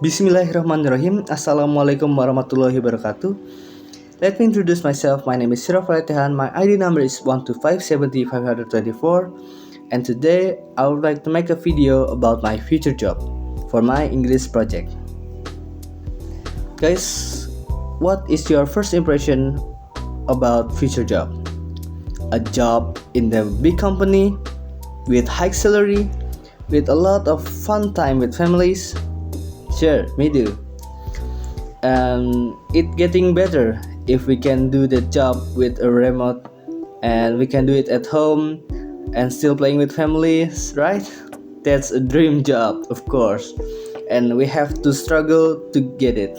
Bismillahirrahmanirrahim. Assalamualaikum warahmatullahi wabarakatuh. Let me introduce myself. My name is Siraf Faletehan. My ID number is 125705524. And today I would like to make a video about my future job for my English project. Guys, what is your first impression about future job? A job in the big company with high salary, with a lot of fun time with families. Sure, me too. And it getting better if we can do the job with a remote and we can do it at home and still playing with families, right? That's a dream job, of course. And we have to struggle to get it.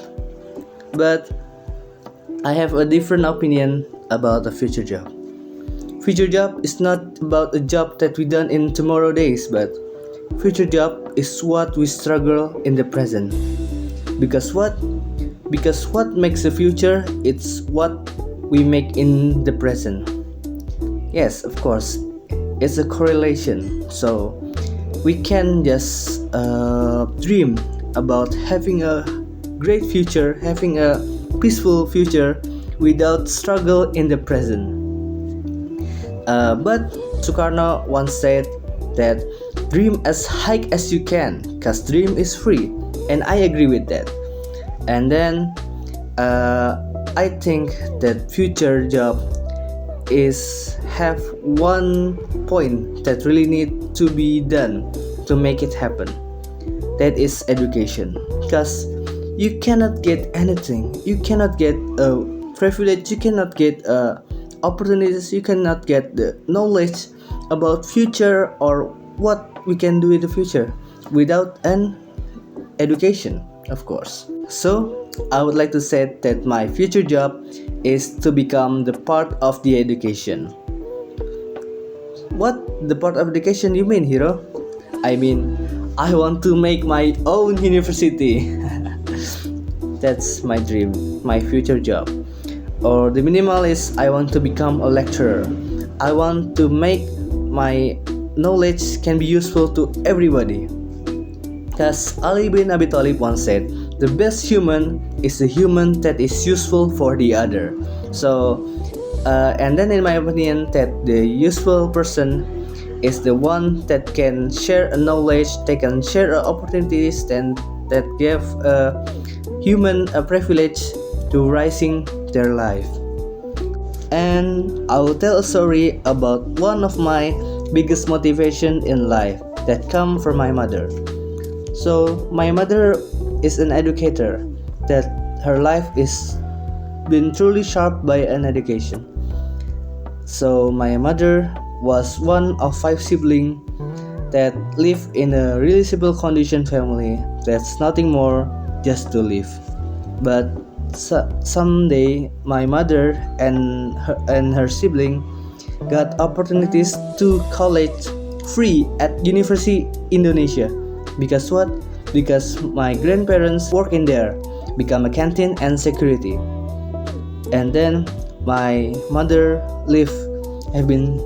But I have a different opinion about a future job. Future job is not about a job that we done in tomorrow days, but future job is what we struggle in the present. Because what? Because what makes the future, it's what we make in the present. Yes, of course, it's a correlation. So we can just dream about having a great future, having a peaceful future without struggle in the present. But Sukarno once said that dream as high as you can, cause dream is free, and I agree with that. And then I think that future job is have one point that really need to be done to make it happen. That is education, cause you cannot get anything. You cannot get a privilege. You cannot get opportunities. You cannot get the knowledge about future or what we can do in the future without an education, of course. So I would like to say that my future job is to become the part of the education. What the part of education you mean, Hiro? I mean, I want to make my own university. That's my dream, my future job. Or the minimal is I want to become a lecturer. I want to make my knowledge can be useful to everybody. Because Ali bin Abi Thalib once said, the best human is the human that is useful for the other. So, and then in my opinion, that the useful person is the one that can share a knowledge, they can share opportunities, and that give a human a privilege to rising their life. And I will tell a story about one of my biggest motivation in life that come from my mother. So my mother is an educator, that her life is been truly shaped by an education. So my mother was one of 5 siblings that live in a really simple condition family that's nothing more just to live. But someday my mother and her sibling got opportunities to college free at University Indonesia. Because what? Because my grandparents work in there, become a canteen and security. And then my mother have been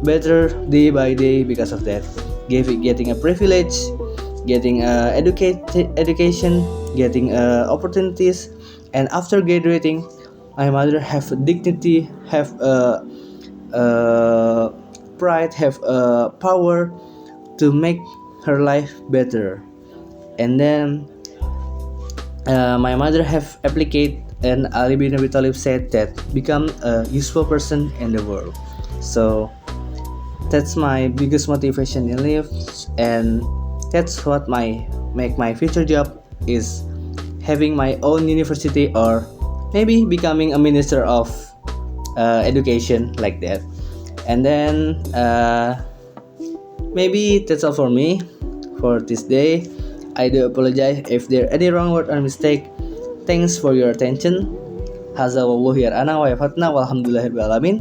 better day by day because of that. Getting a privilege, getting education, getting opportunities, and after graduating, my mother have a dignity, have a pride, have a power to make her life better. And then my mother have applicate, and Ali bin Abi Thalib said that become a useful person in the world. So that's my biggest motivation in life, and that's what make my future job is having my own university, or maybe becoming a minister of education, like that. And then maybe that's all for me for this day. I do apologize if there any wrong word or mistake. Thanks for your attention. Hadza wallahu yar'ana wa yafatna walhamdulillahirabbil alamin.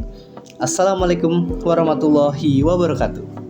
Assalamualaikum warahmatullahi wabarakatuh.